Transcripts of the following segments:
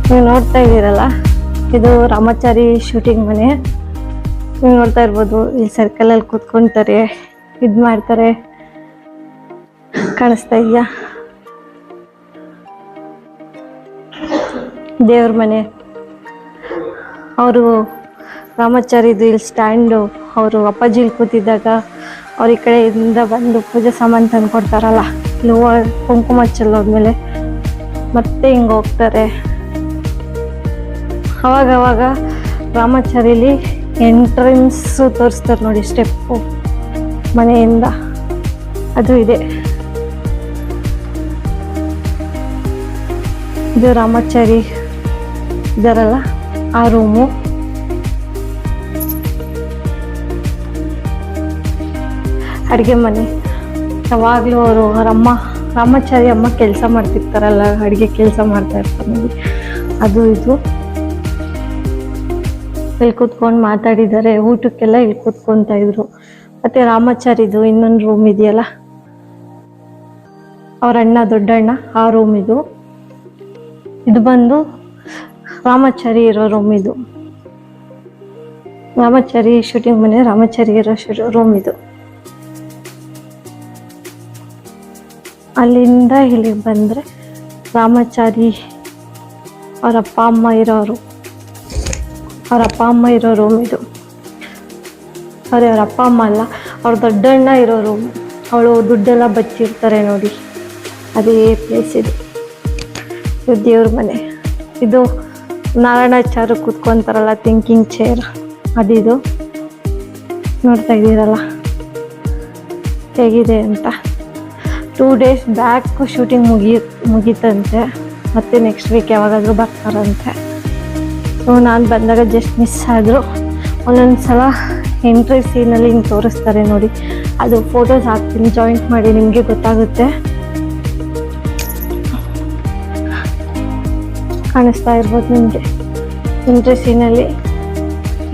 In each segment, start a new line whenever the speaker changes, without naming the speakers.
ನೀವು ನೋಡ್ತಾ ಇದ್ದೀರಲ್ಲ, ಇದು ರಾಮಾಚಾರಿ ಶೂಟಿಂಗ್ ಮನೆ. ನೀವು ನೋಡ್ತಾ ಇರ್ಬೋದು, ಇಲ್ಲಿ ಸರ್ಕಲ್ ಅಲ್ಲಿ ಕೂತ್ಕೊಂತಾರೆ, ಇದ್ ಮಾಡ್ತಾರೆ. ಕಾಣಿಸ್ತಾ ಇದೆಯಾ? ದೇವ್ರ ಮನೆ. ಅವರು ರಾಮಾಚಾರಿದು ಇಲ್ಲಿ ಸ್ಟ್ಯಾಂಡು. ಅವರು ಅಪ್ಪಾಜಿ ಇಲ್ಲಿ ಕೂತಿದ್ದಾಗ ಅವ್ರ ಈ ಕಡೆಯಿಂದ ಬಂದು ಪೂಜೆ ಸಾಮಾನು ತಂದು ಕೊಡ್ತಾರಲ್ಲ, ಇಲ್ಲಿ ಕುಂಕುಮ ಚೆಲ್ಲೋದ್ಮೇಲೆ ಮತ್ತೆ ಹಿಂಗೆ ಹೋಗ್ತಾರೆ. ಅವಾಗ ರಾಮಾಚಾರಿಲಿ ಎಂಟ್ರೆನ್ಸ್ ತೋರಿಸ್ತಾರೆ ನೋಡಿ, ಸ್ಟೆಪ್ಪು ಮನೆಯಿಂದ. ಅದು ಇದೆ. ಇದು ರಾಮಾಚಾರಿ ಇದಾರಲ್ಲ ಆ ರೂಮು. ಅಡುಗೆ ಮನೆ. ಯಾವಾಗಲೂ ಅವರಮ್ಮ ರಾಮಾಚಾರಿ ಅಮ್ಮ ಕೆಲಸ ಮಾಡ್ತಿರ್ತಾರಲ್ಲ, ಅಡುಗೆ ಕೆಲಸ ಮಾಡ್ತಾ ಇರ್ತಾರೆ ನೋಡಿ, ಅದು ಇದು. ಇಲ್ಲಿ ಕೂತ್ಕೊಂಡು ಮಾತಾಡಿದ್ದಾರೆ. ಊಟಕ್ಕೆಲ್ಲ ಇಲ್ಲಿ ಕೂತ್ಕೊಂತ ಇದ್ರು. ಮತ್ತೆ ರಾಮಾಚಾರಿದು ಇನ್ನೊಂದು ರೂಮ್ ಇದೆಯಲ್ಲ, ಅವ್ರ ಅಣ್ಣ ದೊಡ್ಡಣ್ಣ ಆ ರೂಮ್ ಇದು. ಇದು ಬಂದು ರಾಮಾಚಾರಿ ಇರೋ ರೂಮ್. ಇದು ರಾಮಾಚಾರಿ ಶೂಟಿಂಗ್ ಮನೆ, ರಾಮಾಚಾರಿ ಇರೋ ರೂಮ್ ಇದು. ಅಲ್ಲಿಂದ ಇಲ್ಲಿಗೆ ಬಂದರೆ ರಾಮಾಚಾರಿ ಅವ್ರ ಅಪ್ಪ ಅಮ್ಮ ಇರೋ ರೂಮ್ ಇದು. ಅವ್ರ ಅಪ್ಪ ಅಮ್ಮ ಅಲ್ಲ, ಅವ್ರ ದೊಡ್ಡಣ್ಣ ಇರೋ ರೂಮ್. ಅವಳು ದುಡ್ಡೆಲ್ಲ ಬಚ್ಚಿರ್ತಾರೆ ನೋಡಿ, ಅದೇ ಪ್ಲೇಸ್ ಇದು. ಇದು ದೇವ್ರ ಮನೆ. ಇದು ನಾರಾಯಣಾಚಾರ್ಯ ಕೂತ್ಕೊಂತಾರಲ್ಲ, ಥಿಂಕಿಂಗ್ ಚೇರ್, ಅದಿದು. ನೋಡ್ತಾ ಇದ್ದೀರಲ್ಲ ಹೇಗಿದೆ ಅಂತ. 2 days ಬ್ಯಾಕ್ ಶೂಟಿಂಗ್ ಮುಗೀತಂತೆ. ಮತ್ತೆ ನೆಕ್ಸ್ಟ್ ವೀಕ್ ಯಾವಾಗಾದರೂ ಬರ್ತಾರಂತೆ. ಸೊ ನಾನು ಬಂದಾಗ ಜಸ್ಟ್ ಮಿಸ್ ಆದರು. ಒಂದೊಂದ್ಸಲ ಎಂಟ್ರಿ ಸೀನಲ್ಲಿ ಹಿಂಗೆ ತೋರಿಸ್ತಾರೆ ನೋಡಿ, ಅದು ಫೋಟೋಸ್ ಹಾಕ್ತೀನಿ, ಜಾಯಿಂಟ್ ಮಾಡಿ, ನಿಮಗೆ ಗೊತ್ತಾಗುತ್ತೆ. ಕಾಣಿಸ್ತಾ ಇರ್ಬೋದು ನಿಮಗೆ ಎಂಟ್ರಿ ಸೀನಲ್ಲಿ.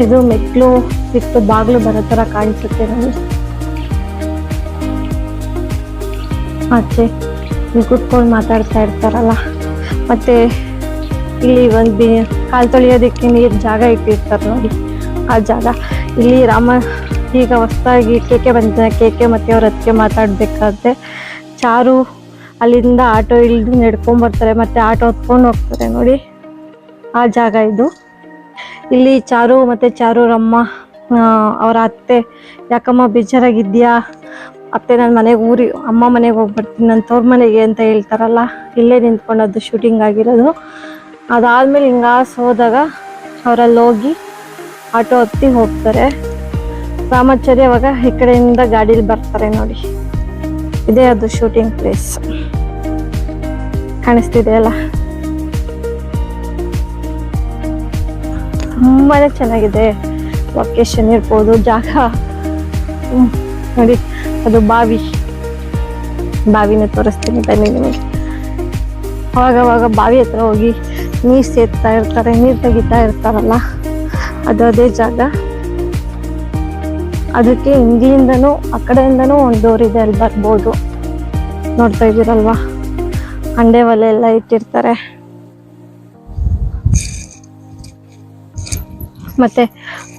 ಇದು ಮೆಟ್ಲು ಬಿಟ್ಟು ಬಾಗಿಲು ಬರೋ ಥರ ಕಾಣಿಸುತ್ತೆ ನೋಡಿ. ಆಚೆ ಇಲ್ಲಿ ಕೂತ್ಕೊಂಡು ಮಾತಾಡ್ತಾ ಇರ್ತಾರಲ್ಲ. ಮತ್ತೆ ಇಲ್ಲಿ ಒಂದು ಕಾಲು ತೊಳೆಯೋದಕ್ಕೆ ನೀರು ಜಾಗ ಇಟ್ಟಿರ್ತಾರೆ ನೋಡಿ, ಆ ಜಾಗ. ಇಲ್ಲಿ ಈಗ ಹೊಸದಾಗಿ ಕೇಕೆ ಬಂದಿದೆ. ಕೇಕೆ ಮತ್ತೆ ಅವ್ರ ಅದಕ್ಕೆ ಮಾತಾಡ್ಬೇಕಾದ್ರೆ ಚಾರು ಅಲ್ಲಿಂದ ಆಟೋ ಇಳಿದು ನಡ್ಕೊಂಡ್ಬರ್ತಾರೆ, ಮತ್ತೆ ಆಟೋ ಹೊತ್ಕೊಂಡು ಹೋಗ್ತಾರೆ ನೋಡಿ, ಆ ಜಾಗ ಇದು. ಇಲ್ಲಿ ಚಾರು ಮತ್ತೆ ಚಾರೂರಮ್ಮ ಅವ್ರ ಅತ್ತೆ, ಯಾಕಮ್ಮ ಬೇಜಾರಾಗಿದ್ಯಾ ಅತ್ತೆ, ನನ್ನ ಮನೆಗೆ ಅಮ್ಮ ಮನೆಗೆ ಹೋಗ್ಬರ್ತೀನಿ, ನನ್ನ ತವ್ರ ಮನೆಗೆ ಅಂತ ಹೇಳ್ತಾರಲ್ಲ, ಇಲ್ಲೇ ನಿಂತ್ಕೊಂಡದ್ದು ಶೂಟಿಂಗ್ ಆಗಿರೋದು. ಅದಾದ್ಮೇಲೆ ಹಿಂಗಾಸ್ ಹೋದಾಗ ಅವರಲ್ಲಿ ಹೋಗಿ ಆಟೋ ಹತ್ತಿ ಹೋಗ್ತಾರೆ. ರಾಮಾಚಾರಿ ಅವಾಗ ಈ ಕಡೆಯಿಂದ ಗಾಡೀಲಿ ಬರ್ತಾರೆ ನೋಡಿ. ಇದೇ ಅದು ಶೂಟಿಂಗ್ ಪ್ಲೇಸ್. ಕಾಣಿಸ್ತಿದೆ ಅಲ್ಲ, ತುಂಬಾನೇ ಚೆನ್ನಾಗಿದೆ. ಲೊಕೇಶನ್ ಇರ್ಬೋದು, ಜಾಗ ನೋಡಿ. ಅದು ಬಾವಿನ ತೋರಿಸ್ತೀನಿ ಬನ್ನಿ ನಿಮಗೆ. ಅವಾಗವಾಗ ಬಾವಿ ಹತ್ರ ಹೋಗಿ ನೀರು ಸೇರ್ತಾ ಇರ್ತಾರೆ, ನೀರು ತೆಗಿತಾ ಇರ್ತಾರಲ್ಲ, ಅದು ಅದೇ ಜಾಗ. ಅದಕ್ಕೆ ಹಿಂದಿಯಿಂದನೂ ಆ ಕಡೆಯಿಂದನೂ ಒಂದು ಡೋರ್ ಇದೆ, ಅಲ್ಲಿ ಬರ್ಬೋದು. ನೋಡ್ತಾ ಇದ್ದೀರಲ್ವಾ, ಅಂಡೆ ಒಲೆ ಎಲ್ಲ ಇಟ್ಟಿರ್ತಾರೆ. ಮತ್ತೆ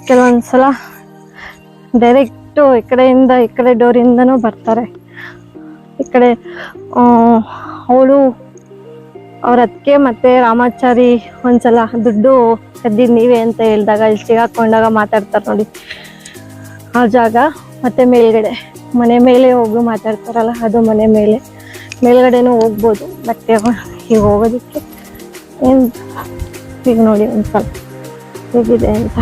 ಕೆಲವೊಂದ್ಸಲ ಡೈರೆಕ್ಟು ಈ ಕಡೆ ಡೋರಿಂದನೂ ಬರ್ತಾರೆ. ಈ ಕಡೆ ಅವಳು ಅವ್ರ ಅದಕ್ಕೆ ಮತ್ತೆ ರಾಮಾಚಾರಿ ಒಂದ್ಸಲ ದುಡ್ಡು ಕದ್ದಿದ್ದು ನೀವೇ ಅಂತ ಹೇಳಿದಾಗ ಇಲ್ಲಿ ಸಿಗಾಕೊಂಡಾಗ ಮಾತಾಡ್ತಾರೆ ನೋಡಿ, ಆ ಜಾಗ. ಮತ್ತೆ ಮನೆ ಮೇಲೆ ಹೋಗಿ ಮಾತಾಡ್ತಾರಲ್ಲ, ಅದು ಮನೆ ಮೇಲ್ಗಡೆನೂ ಹೋಗ್ಬೋದು. ಮತ್ತೆ ಈಗ ಹೋಗೋದಕ್ಕೆ ಈಗ ನೋಡಿ ಒಂದ್ಸಲ ಹೇಗಿದೆ ಅಂತ.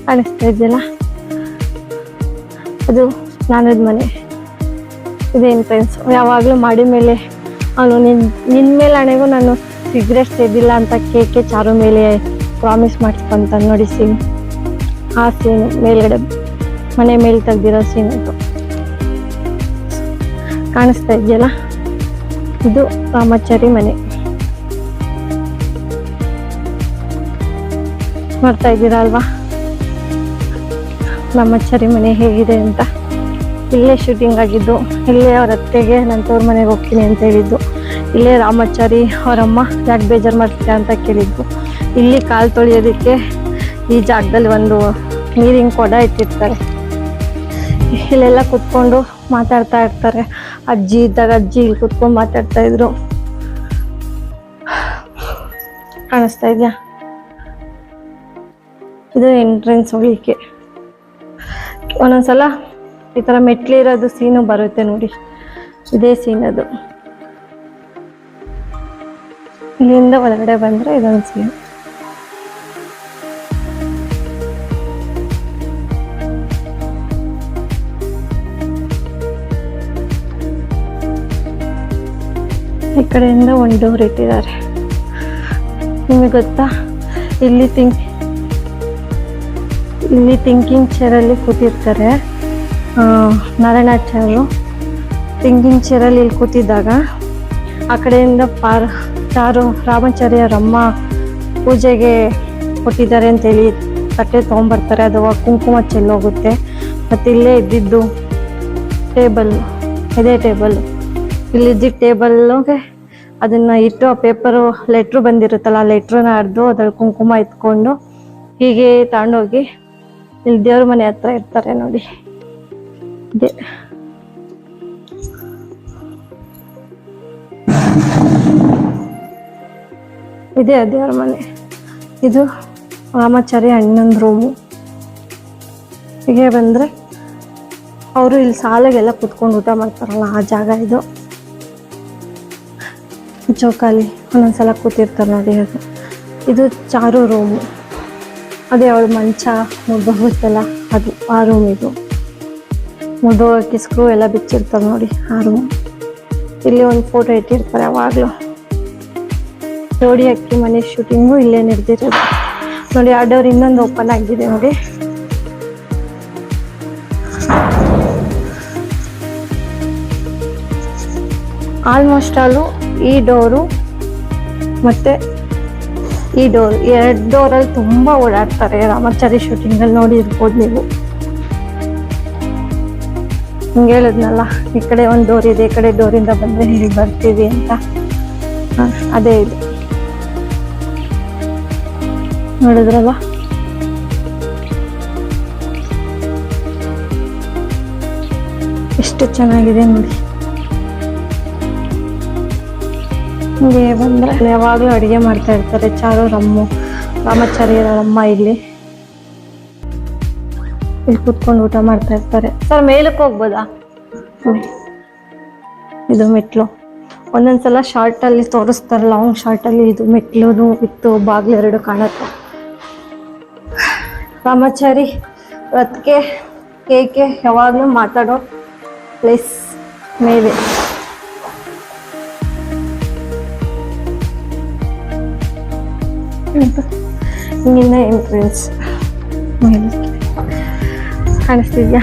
ಕಾಣಿಸ್ತಾ ಇದೆಯಲ್ಲ, ಅದು ಸ್ನಾನದ ಮನೆ. ಇದು ಎಂಟ್ರೆನ್ಸ್. ಯಾವಾಗಲೂ ಮಾಡಿ ಮೇಲೆ ಅವನು ನಿನ್ನ ಮೇಲೆ ಹಣೆಗೂ ನಾನು ಸಿಗರೇಟ್ ಸೇದಿಲ್ಲ ಅಂತ ಕೇಕೆ ಚಾರು ಮೇಲೆ ಪ್ರಾಮಿಸ್ ಮಾಡಿಸ್ಕೊಂತ ನೋಡಿ ಸೀನ್. ಆ ಸೀನು ಮೇಲ್ಗಡೆ ಮನೆ ಮೇಲೆ ತೆಗ್ದಿರೋ ಸೀನ್ ಅದು ಕಾಣಿಸ್ತಾ ಇದೆಯಲ್ಲ, ಇದು ರಾಮಾಚಾರಿ ಮನೆ. ನೋಡ್ತಾ ಇದ್ದೀರಾ ಅಲ್ವಾ? ರಾಮಾಚಾರಿ ಮನೆ ಹೇಗಿದೆ ಅಂತ. ಇಲ್ಲೇ ಶೂಟಿಂಗ್ ಆಗಿದ್ದು, ಇಲ್ಲೇ ಅವ್ರ ಅತ್ತೆಗೆ ನನ್ನ ತವ್ರ ಮನೆಗೆ ಹೋಗ್ತೀನಿ ಅಂತ ಹೇಳಿದ್ದು, ಇಲ್ಲೇ ರಾಮಾಚಾರಿ ಅವರಮ್ಮ ಯಾಕೆ ಬೇಜಾರು ಮಾಡ್ತೀರಾ ಅಂತ ಕೇಳಿದ್ದು. ಇಲ್ಲಿ ಕಾಲು ತೊಳೆಯೋದಕ್ಕೆ ಈ ಜಾಗದಲ್ಲಿ ಒಂದು ನೀರಿನ ಕೊಡ ಇಟ್ಟಿರ್ತಾರೆ. ಇಲ್ಲೆಲ್ಲ ಕುತ್ಕೊಂಡು ಮಾತಾಡ್ತಾ ಇರ್ತಾರೆ. ಅಜ್ಜಿ ಇದ್ದಾಗ ಅಜ್ಜಿ ಇಲ್ಲಿ ಕುತ್ಕೊಂಡು ಮಾತಾಡ್ತಾ ಇದ್ರು. ಕಾಣಿಸ್ತಾ ಇದೆಯಾ? ಇದು ಎಂಟ್ರೆನ್ಸ್ ಹೋಗ್ಲಿಕ್ಕೆ. ಒಂದೊಂದ್ಸಲ ಈ ಥರ ಮೆಟ್ಲಿರೋದು ಸೀನು ಬರುತ್ತೆ ನೋಡಿ, ಇದೇ ಸೀನ್ ಅದು. ಇಲ್ಲಿಂದ ಒಳಗಡೆ ಬಂದ್ರೆ ಇದೊಂದು ಸೀನ್. ಈ ಕಡೆಯಿಂದ ಒಂದು ಡೋರ್ ಇಟ್ಟಿದ್ದಾರೆ. ನಿಮಗೆ ಗೊತ್ತಾ, ಇಲ್ಲಿ ಥಿಂಕಿಂಗ್ ಚೇರಲ್ಲಿ ಕೂತಿರ್ತಾರೆ ನಾರಾಯಣಾಚಾರ್ಯರು. ಥಿಂಕಿಂಗ್ ಚೇರಲ್ಲಿ ಇಲ್ಲಿ ಕೂತಿದ್ದಾಗ ಆ ಕಡೆಯಿಂದ ಚಾರು ರಾಮಾಚಾರ್ಯರಮ್ಮ ಪೂಜೆಗೆ ಕೊಟ್ಟಿದ್ದಾರೆ ಅಂತೇಳಿ ತಟ್ಟೆ ತೊಗೊಂಬರ್ತಾರೆ. ಅದು ಕುಂಕುಮ ಚೆಲ್ಲೋಗುತ್ತೆ. ಮತ್ತು ಇಲ್ಲೇ ಇದ್ದಿದ್ದು ಟೇಬಲ್, ಇದೇ ಟೇಬಲ್. ಇಲ್ಲಿದ್ದ ಟೇಬಲ್ಗೆ ಅದನ್ನು ಇಟ್ಟು ಆ ಪೇಪರು ಲೆಟ್ರು ಬಂದಿರುತ್ತಲ್ಲ, ಆ ಲೆಟ್ರನ್ನ ಹರಿದು ಅದ್ರಲ್ಲಿ ಕುಂಕುಮ ಎತ್ಕೊಂಡು ಹೀಗೆ ತಗೊಂಡೋಗಿ ಇಲ್ಲಿ ದೇವ್ರ ಮನೆ ಹತ್ರ ಇರ್ತಾರೆ ನೋಡಿ. ಇದೇ ದೇವ್ರ ಮನೆ. ಇದು ರಾಮಾಚಾರಿ ಅಣ್ಣನ ರೂಮು. ಹೀಗೆ ಬಂದರೆ ಅವರು ಇಲ್ಲಿ ಸಾಲಾಗೆಲ್ಲ ಕುತ್ಕೊಂಡು ಊಟ ಮಾಡ್ತಾರಲ್ಲ ಆ ಜಾಗ ಇದು. ಚೌಕಾಲಿ ಒಂದೊಂದ್ಸಲ ಕೂತಿರ್ತಾರೆ ನೋಡಿ ಅದು. ಇದು ಚಾರು ರೂಮು. ಅದೇ ಅವಳು ಮಂಚ ಮುದ್ದೋಗುತ್ತಲ್ಲ ಅದು ಆ ರೂಮ್. ಇದು ಮುದ್ದೋಗಕ್ಕೆ ಸ್ಕ್ರೂ ಎಲ್ಲ ಬಿಚ್ಚಿರ್ತಾರೆ ನೋಡಿ ಆ ರೂಮ್. ಇಲ್ಲಿ ಒಂದು ಫೋಟೋ ಇಟ್ಟಿರ್ತಾರೆ ಯಾವಾಗಲೂ. ಜೋಡಿ ಅಕ್ಕಿ ಮನೆ ಶೂಟಿಂಗು ಇಲ್ಲೇ ನಡೆದಿರೋದು ನೋಡಿ. ಆ ಡೋರ್ ಇನ್ನೊಂದು ಓಪನ್ ಆಗಿದೆ ನೋಡಿ. ಆಲ್ಮೋಸ್ಟ್ ಆಲು ಈ ಡೋರು ಮತ್ತೆ ಈ ಡೋರ್, ಎರಡು ಡೋರಲ್ಲಿ ತುಂಬಾ ಓಡಾಡ್ತಾರೆ ರಾಮಾಚಾರಿ ಶೂಟಿಂಗಲ್ಲಿ. ನೋಡಿರ್ಬೋದು ನೀವು. ಹಿಂಗೆ ಹೇಳಿದ್ನಲ್ಲ, ಈ ಕಡೆ ಒಂದು ಡೋರ್ ಇದೆ, ಈ ಕಡೆ ಡೋರಿಂದ ಬಂದರೆ ಇಲ್ಲಿ ಬರ್ತೀವಿ ಅಂತ. ಅದೇ ಇದು ನೋಡಿದ್ರಲ್ಲ. ಎಷ್ಟು ಚೆನ್ನಾಗಿದೆ ನೋಡಿ. ಹಿಂಗೆ ಬಂದರೆ ಯಾವಾಗಲೂ ಅಡುಗೆ ಮಾಡ್ತಾ ಇರ್ತಾರೆ ಚಾರು ರಾಮಾಚಾರ್ಯರಮ್ಮ. ಇಲ್ಲಿ ಕೂತ್ಕೊಂಡು ಊಟ ಮಾಡ್ತಾ ಇರ್ತಾರೆ. ಸರ್ ಮೇಲಕ್ಕೆ ಹೋಗ್ಬೋದಾ? ಇದು ಮೆಟ್ಲು. ಒಂದೊಂದ್ಸಲ ಶಾರ್ಟಲ್ಲಿ ತೋರಿಸ್ತಾರೆ, ಲಾಂಗ್ ಶಾರ್ಟಲ್ಲಿ. ಇದು ಮೆಟ್ಲು ಇತ್ತು, ಬಾಗಿಲು ಎರಡು ಕಾಣುತ್ತೆ. ರಾಮಾಚಾರಿ ರತ್ಕೆ ಕೇಕೆ ಯಾವಾಗಲೂ ಮಾತಾಡೋ ಪ್ಲೇಸ್ ಮೇಲೆ. ಹಿಂಗಿನ ಎಂಟ್ರೆನ್ಸ್ ಕಾಣಿಸ್ತಿದ್ಯಾ?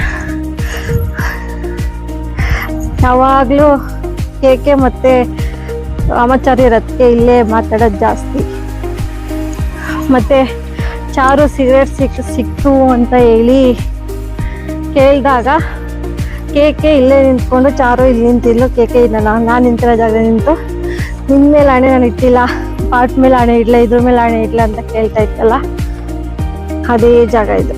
ಯಾವಾಗಲೂ ಕೇಕೆ ಮತ್ತೆ ರಾಮಾಚಾರಿ ರತ್ಕೆ ಇಲ್ಲೇ ಮಾತಾಡೋದು ಜಾಸ್ತಿ. ಮತ್ತೆ ಚಾರು ಸಿಗರೇಟ್ ಸಿಕ್ತು ಅಂತ ಹೇಳಿ ಕೇಳಿದಾಗ ಕೇಕೆ ಇಲ್ಲೇ ನಿಂತ್ಕೊಂಡು, ಚಾರು ಇಲ್ಲಿ ನಿಂತಿಲ್ಲ, ಕೇಕೆ ಇಲ್ಲ, ನಾನು ನಿಂತಿರೋ ಜಾಗ ನಿಂತು ನಿನ್ನ ಮೇಲೆ ಹಣೆ ನಾನು ಇಟ್ಟಿಲ್ಲ, ಪಾಟ್ ಮೇಲೆ ಹಣೆ ಇಡ್ಲ, ಇದ್ರ ಮೇಲೆ ಹಣೆ ಇಡ್ಲ ಅಂತ ಕೇಳ್ತಾ ಇತ್ತಲ್ಲ, ಅದೇ ಜಾಗ ಇದು.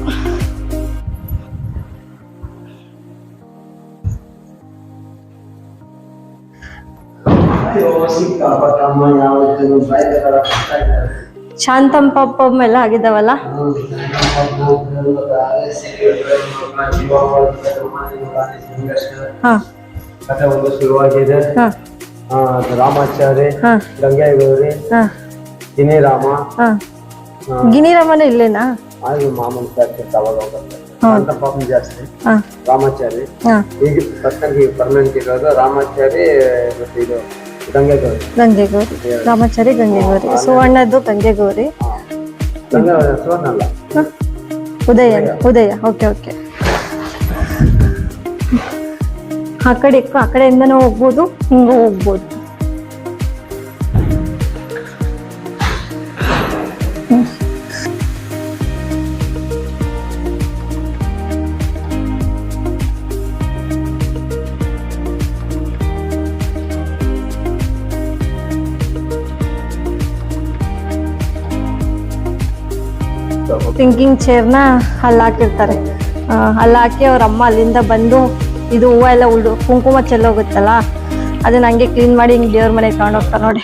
ಶಾಂತಂ ಪಾಪಂ ಎಲ್ಲ ಆಗಿದಾವಲ್ಲ.
ಶುರುವಾಗಿದೆ. ರಾಮಾಚಾರಿ, ಗಂಗೆಗೌರಿ, ಗಿನಿರಾಮ.
ಗಿನಿರಾಮನೇ ಇಲ್ಲೇನಾ?
ಮಾಮೂಲಿ ಶಾಂತ ಪಾಪಂ ಜಾಸ್ತಿ, ರಾಮಾಚಾರಿ. ಈಗ ಪ್ರಸ್ತುತ ಪರ್ಮನೆಂಟ್ ಇರೋದು ರಾಮಾಚಾರಿ ಮತ್ತೆ ಇದು ಗಂಗೆಗೌರಿ.
ರಾಮಾಚಾರಿ, ಗಂಗೆಗೌರಿ. ಸುವರ್ಣದ್ದು ಗಂಗೆಗೌರಿ.
ಸುವರ್ಣ ಅಲ್ಲ,
ಉದಯ. ಓಕೆ. ಆ ಕಡೆಯಿಂದನೂ ಹೋಗ್ಬೋದು, ಹಿಂಗೂ ಹೋಗ್ಬೋದು. ಥಿಂಕಿಂಗ್ ಚೇರ್ನ ಅಲ್ಲಿ ಹಾಕಿರ್ತಾರೆ. ಅಲ್ಲಿ ಹಾಕಿ ಅವ್ರ ಅಮ್ಮ ಅಲ್ಲಿಂದ ಬಂದು ಇದು ಹೂವು ಎಲ್ಲ ಕುಂಕುಮ ಚೆಲ್ಲೋಗುತ್ತಲ್ಲ ಅದನ್ನ ಹಂಗೆ ಕ್ಲೀನ್ ಮಾಡಿ ಹಿಂಗೆ ದೇವ್ರ ಮನೆಗೆ ತಗೊಂಡೋಗ್ತಾರೆ ನೋಡಿ.